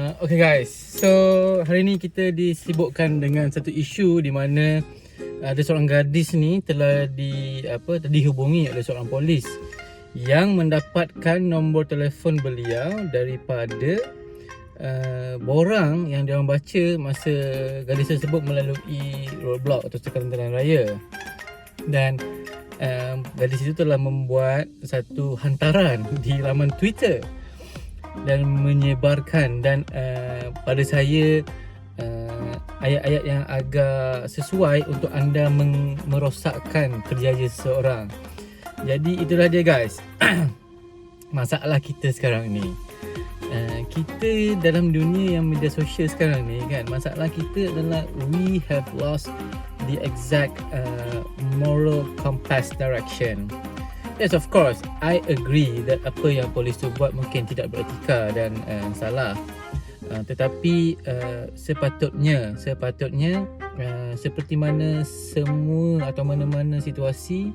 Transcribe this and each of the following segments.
Okay guys, so hari ni kita disibukkan dengan satu isu di mana ada seorang gadis ni telah dihubungi oleh seorang polis yang mendapatkan nombor telefon beliau daripada borang yang diorang baca masa gadis tersebut melalui roadblock atau tekanan jalan raya. Dan gadis itu telah membuat satu hantaran di laman Twitter dan menyebarkan, dan pada saya ayat-ayat yang agak sesuai untuk anda merosakkan kerjaya seseorang. Jadi itulah dia guys. Masalah kita sekarang ni, kita dalam dunia yang media sosial sekarang ni kan, masalah kita adalah we have lost the exact moral compass direction. Yes, of course, I agree that apa yang polis tu buat mungkin tidak beretika dan salah. Tetapi sepatutnya seperti mana semua atau mana-mana situasi,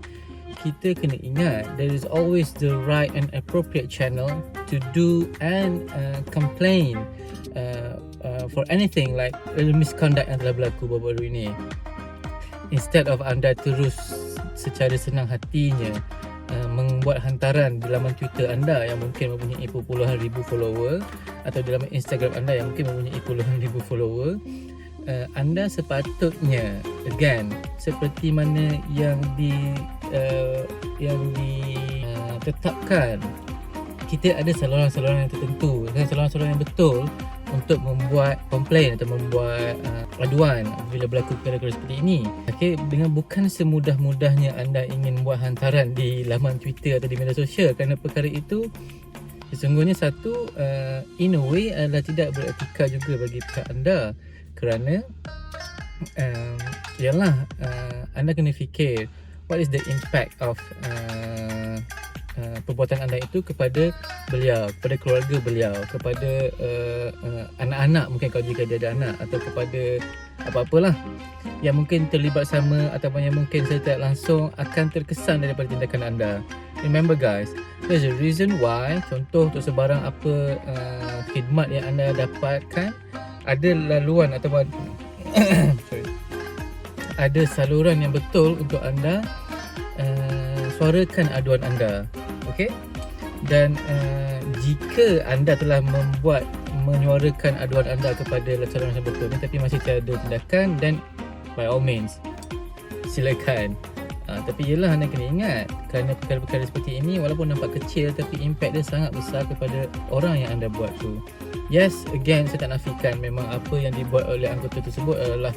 kita kena ingat there is always the right and appropriate channel to do and complain for anything like misconduct yang telah berlaku baru-baru ini. Instead of anda terus secara senang hatinya membuat hantaran di laman Twitter anda yang mungkin mempunyai puluhan ribu follower, atau di laman Instagram anda yang mungkin mempunyai puluhan ribu follower, anda sepatutnya again seperti mana yang ditetapkan, kita ada saluran-saluran yang tertentu dan saluran-saluran yang betul untuk membuat komplain atau membuat aduan bila berlaku perkara seperti ini. Okay, dengan bukan semudah-mudahnya anda ingin buat hantaran di laman Twitter atau di media sosial, kerana perkara itu sesungguhnya satu in a way adalah tidak beretika juga bagi pihak anda, kerana anda kena fikir what is the impact of perbuatan anda itu kepada beliau, kepada keluarga beliau, kepada anak-anak mungkin kalau jika dia ada anak, atau kepada apa-apalah yang mungkin terlibat sama ataupun yang mungkin secara langsung akan terkesan daripada tindakan anda. Remember guys, there's a reason why, contoh untuk sebarang apa khidmat yang anda dapatkan, ada laluan ataupun ada saluran yang betul untuk anda suarakan aduan anda. Okay? Dan jika anda telah menyuarakan aduan anda kepada saluran yang betul tapi masih tiada tindakan, dan by all means silakan. Tapi yelah, anda kena ingat, kerana perkara-perkara seperti ini walaupun nampak kecil tapi impact dia sangat besar kepada orang yang anda buat tu. Yes, again, saya tak nafikan memang apa yang dibuat oleh anggota tersebut adalah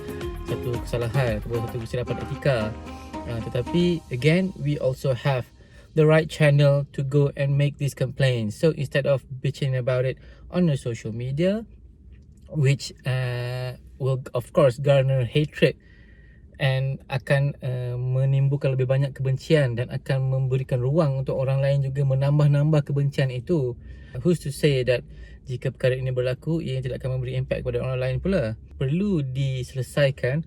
satu kesalahan ataupun satu kesilapan etika. Tetapi again, we also have the right channel to go and make these complaints. So instead of bitching about it on the social media, which will of course garner hatred and akan menimbulkan lebih banyak kebencian dan akan memberikan ruang untuk orang lain juga menambah-nambah kebencian itu. Who's to say that jika perkara ini berlaku, ia tidak akan memberi impact kepada orang lain pula? Perlu diselesaikan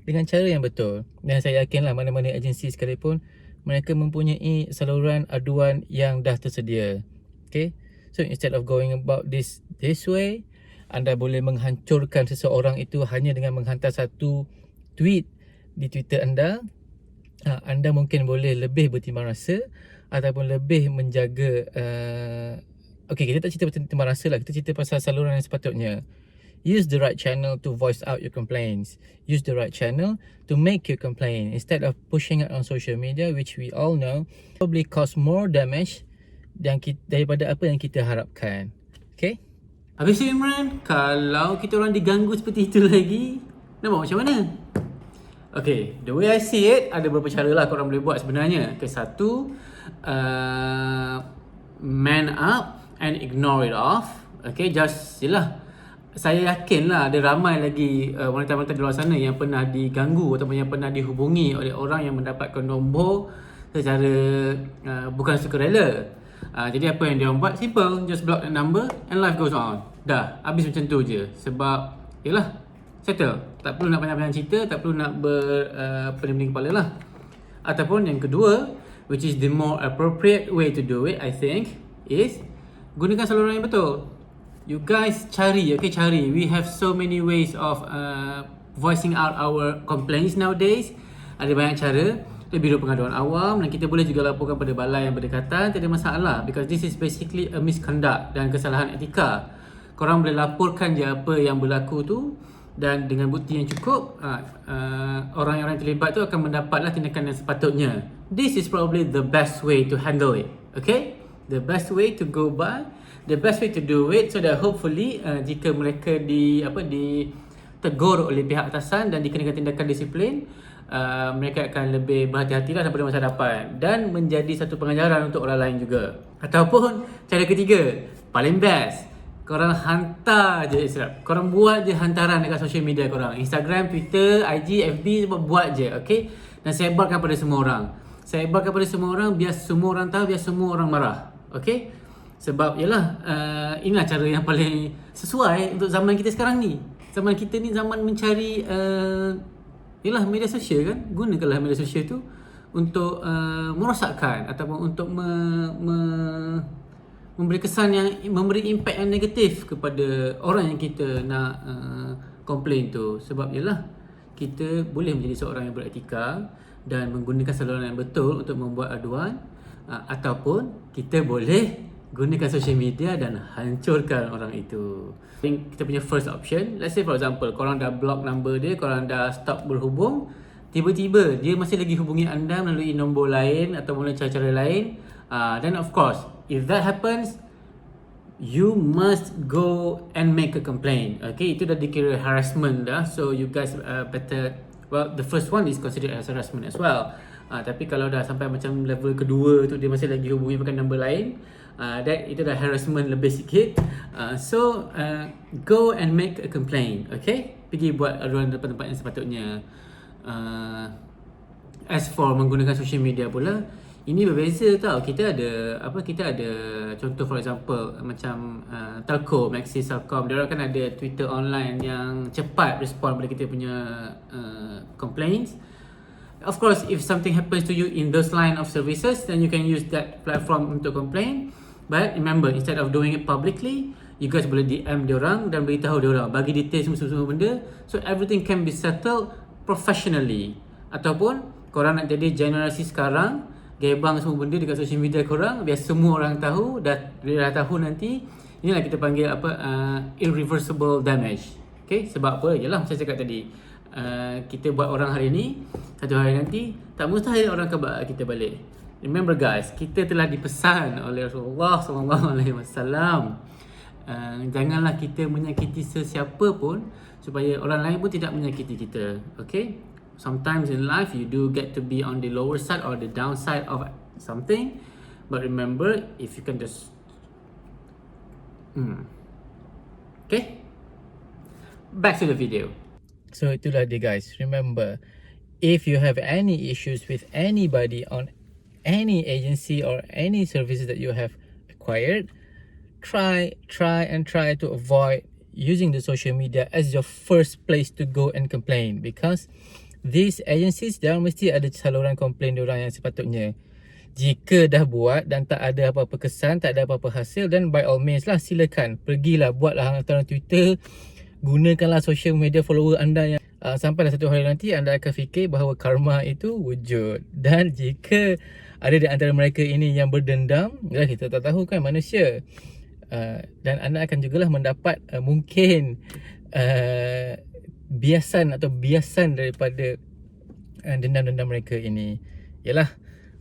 dengan cara yang betul. Dan saya yakinlah mana-mana agensi sekalipun, mereka mempunyai saluran aduan yang dah tersedia. Okay, so instead of going about this way, anda boleh menghancurkan seseorang itu hanya dengan menghantar satu tweet di Twitter anda. Anda mungkin boleh lebih bertimbang rasa ataupun lebih menjaga okay, kita tak cerita pasal timbang rasa lah, kita cerita pasal saluran yang sepatutnya. Use the right channel to voice out your complaints. Use the right channel to make your complaint instead of pushing it on social media, which we all know probably cause more damage daripada apa yang kita harapkan. Okay? Habis tu Imran, kalau kita orang diganggu seperti itu lagi, nak buat macam mana? Okay, the way I see it, ada beberapa cara lah korang boleh buat sebenarnya. Okay, satu, man up and ignore it off. Okay, just yelah, saya yakin lah ada ramai lagi wanita-wanita di luar sana yang pernah diganggu ataupun yang pernah dihubungi oleh orang yang mendapatkan nombor secara bukan sukarela. Jadi apa yang dia buat, simple, just block the number and life goes on. Dah, habis macam tu je. Sebab yelah, settle. Tak perlu nak banyak-banyak cerita, tak perlu nak pening-pening kepala lah. Ataupun yang kedua, which is the more appropriate way to do it, I think, is gunakan saluran yang betul. You guys cari. We have so many ways of voicing out our complaints nowadays. Ada banyak cara. Ada biro pengaduan awam dan kita boleh juga laporkan pada balai yang berdekatan, tak ada masalah, because this is basically a misconduct dan kesalahan etika. Korang boleh laporkan je apa yang berlaku tu, dan dengan bukti yang cukup, orang-orang yang terlibat tu akan mendapatlah tindakan yang sepatutnya. This is probably the best way to handle it. Okay? The best way to go by, the best way to do it, so that hopefully jika mereka ditegur oleh pihak atasan dan dikenakan tindakan disiplin, mereka akan lebih berhati-hatilah daripada masa depan dan menjadi satu pengajaran untuk orang lain juga. Ataupun cara ketiga, paling best, korang hantar je Israf. Korang buat je hantaran dekat social media korang, Instagram, Twitter, IG, FB, semua buat je, okay? Dan sebarkan pada semua orang. Sebarkan pada semua orang, biar semua orang tahu, biar semua orang marah, okay? Sebab yalah, inilah cara yang paling sesuai untuk zaman kita sekarang ni. Zaman kita ni zaman mencari yalah, media sosial kan. Gunakanlah media sosial tu untuk merosakkan ataupun untuk memberi kesan yang, memberi impact yang negatif kepada orang yang kita nak complain tu. Sebab yalah, kita boleh menjadi seorang yang beretika dan menggunakan saluran yang betul untuk membuat aduan, ataupun kita boleh gunakan social media dan hancurkan orang itu. Kita punya first option, let's say for example, korang dah block number dia, korang dah stop berhubung, tiba-tiba dia masih lagi hubungi anda melalui nombor lain atau melalui cara-cara lain, then of course, if that happens, you must go and make a complaint. Okay, itu dah dikira harassment dah. So you guys better, well, the first one is considered as harassment as well. Tapi kalau dah sampai macam level kedua tu, dia masih lagi hubungi pakai nombor lain, itu dah harassment lebih sikit. So go and make a complaint. Okay, pergi buat aduan tempat-tempat yang sepatutnya. As for menggunakan social media pula, ini berbeza tau. Kita ada contoh, for example macam Telco, Maxis, Telkom, dia orang kan ada Twitter online yang cepat respon pada kita punya complaints. Of course, if something happens to you in those line of services, then you can use that platform untuk complain. But remember, instead of doing it publicly, you guys boleh DM diorang dan beritahu diorang, bagi detail semua benda, so everything can be settled professionally. Ataupun korang nak jadi generasi sekarang, gebang semua benda dekat social media korang, biar semua orang tahu, dah tahu nanti. Inilah kita panggil irreversible damage. Okay, sebab apa? Yalah, saya cakap tadi, kita buat orang hari ni, satu hari nanti tak mustahil orang kebal kita balik. Remember guys, kita telah dipesan oleh Rasulullah SAW, janganlah kita menyakiti sesiapa pun, supaya orang lain pun tidak menyakiti kita. Okay, sometimes in life you do get to be on the lower side or the downside of something, but remember, if you can just okay, back to the video. So itulah dia guys. Remember, if you have any issues with anybody on any agency or any services that you have acquired, try to avoid using the social media as your first place to go and complain, because these agencies, dia mesti ada saluran komplain diorang yang sepatutnya. Jika dah buat dan tak ada apa-apa kesan, tak ada apa-apa hasil, then by all means lah, silakan pergilah, buatlah hantaran Twitter, gunakanlah social media follower anda yang sampailah satu hari nanti anda akan fikir bahawa karma itu wujud. Dan jika ada di antara mereka ini yang berdendam, ya kita tak tahu kan manusia, dan anda akan jugalah mendapat mungkin biasan daripada dendam-dendam mereka ini. Yalah,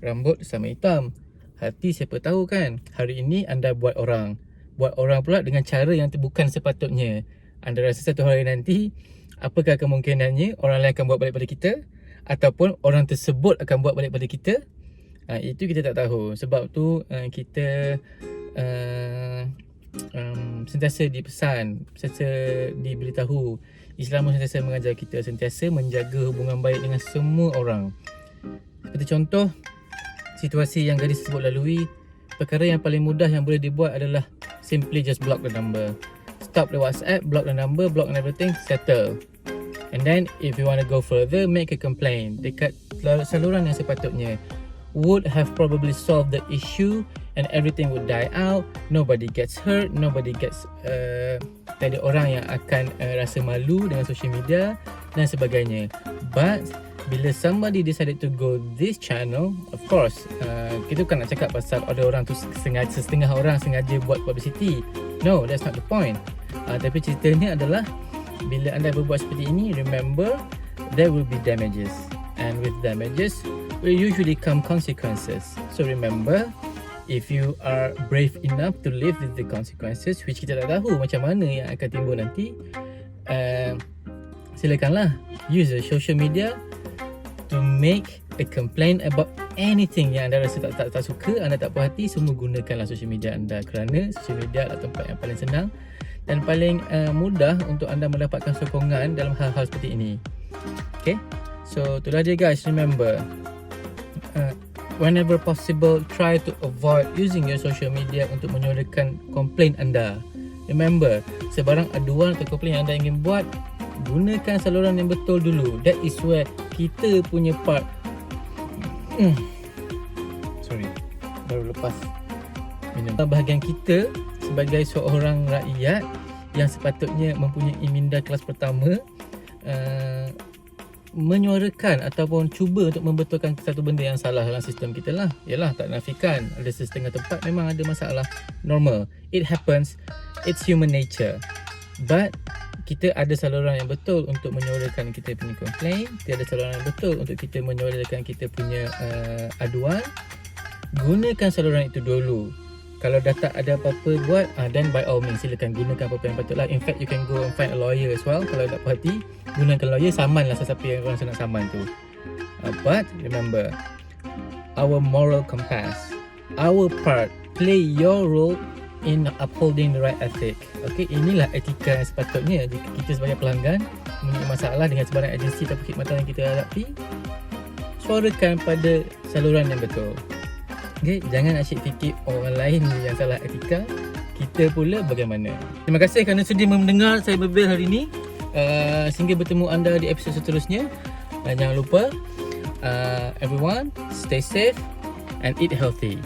rambut sama hitam, hati siapa tahu kan. Hari ini anda buat orang pula dengan cara yang bukan sepatutnya. Anda rasa satu hari nanti, apakah kemungkinannya orang lain akan buat balik pada kita, ataupun orang tersebut akan buat balik pada kita? Itu kita tak tahu. Sebab tu kita sentiasa dipesan, sentiasa diberitahu, Islam sentiasa mengajar kita sentiasa menjaga hubungan baik dengan semua orang. Seperti contoh situasi yang gadis tersebut lalui, perkara yang paling mudah yang boleh dibuat adalah simply just block the number. Stop the WhatsApp, block the number, block and everything, settle. And then if you want to go further, make a complaint dekat saluran yang sepatutnya. Would have probably solved the issue and everything would die out. Nobody gets hurt, nobody gets tak ada orang yang akan rasa malu dengan social media dan sebagainya. But bila somebody decided to go this channel, of course kita bukan nak cakap pasal ada orang tu setengah orang sengaja buat publicity. No, that's not the point. Tapi ceritanya adalah bila anda berbuat seperti ini, remember there will be damages, and with damages will usually come consequences. So remember, if you are brave enough to live with the consequences, which kita tak tahu macam mana yang akan timbul nanti, silakanlah use the social media to make a complaint about anything yang anda rasa tak suka, anda tak puas hati. Semua gunakanlah social media anda, kerana social media adalah tempat yang paling senang dan paling mudah untuk anda mendapatkan sokongan dalam hal-hal seperti ini. Okay, so itulah dia guys. Remember, whenever possible, try to avoid using your social media untuk menyuarakan komplain anda. Remember, sebarang aduan atau komplain yang anda ingin buat, gunakan saluran yang betul dulu. That is where kita punya part. Sorry, baru lepas minum. Bahagian kita sebagai seorang rakyat yang sepatutnya mempunyai minda kelas pertama, menyuarakan ataupun cuba untuk membetulkan satu benda yang salah dalam sistem kita lah. Yalah, tak nafikan ada setengah tempat memang ada masalah, normal, it happens, it's human nature. But kita ada saluran yang betul untuk menyuarakan kita punya komplain, kita ada saluran yang betul untuk kita menyuarakan kita punya aduan. Gunakan saluran itu dulu. Kalau dah tak ada apa-apa buat, then by all means silakan gunakan apa-apa yang patut lah. In fact, you can go and find a lawyer as well. Kalau tak puas hati, gunakan lawyer, saman lah sesiapa yang orang nak saman tu. But remember, our moral compass, our part, play your role in upholding the right ethic. Okay, inilah etika yang sepatutnya. Jika kita sebagai pelanggan mempunyai masalah dengan sebarang agensi atau perkhidmatan yang kita hadapi, suarakan pada saluran yang betul. Okay, jangan asyik fikir orang lain yang salah etika, kita pula bagaimana. Terima kasih kerana sudi mendengar saya berbel hari ini. Sehingga bertemu anda di episod seterusnya. Dan jangan lupa, everyone, stay safe and eat healthy.